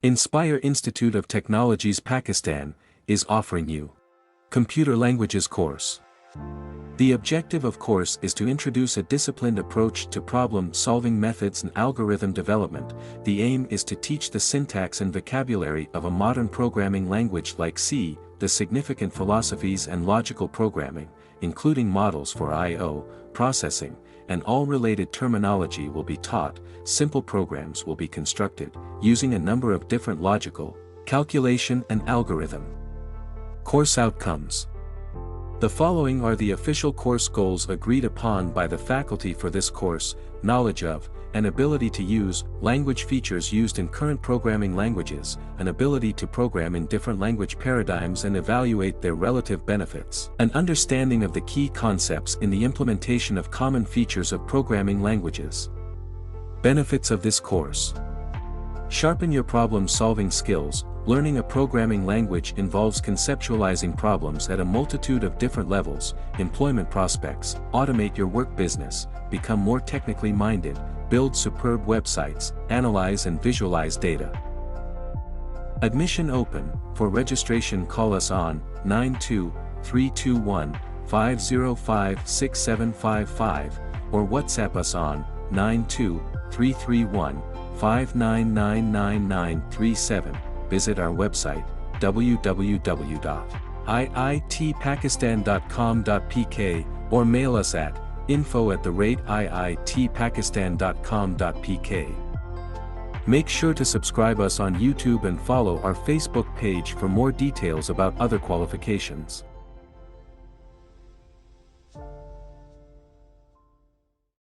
Inspire Institute of Technologies Pakistan is offering you Computer Languages course. The objective of course is to introduce a disciplined approach to problem-solving methods and algorithm development. The aim is to teach the syntax and vocabulary of a modern programming language like C, the significant philosophies and logical programming, including models for I/O, processing, and all related terminology will be taught. Simple programs will be constructed, using a number of different logical, calculation and algorithm. Course outcomes. The following are the official course goals agreed upon by the faculty for this course: knowledge of, and ability to use, language features used in current programming languages, an ability to program in different language paradigms and evaluate their relative benefits, an understanding of the key concepts in the implementation of common features of programming languages. Benefits of this course. Sharpen your problem-solving skills. Learning a programming language involves conceptualizing problems at a multitude of different levels. Employment prospects. Automate your work business, become more technically minded, build superb websites, analyze and visualize data. Admission open. For registration call us on 92-321-505-6755 or WhatsApp us on 92-331-5999937. Visit our website www.iitpakistan.com.pk or mail us at info@iitpakistan.com.pk. Make sure to subscribe us on YouTube and follow our Facebook page for more details about other qualifications.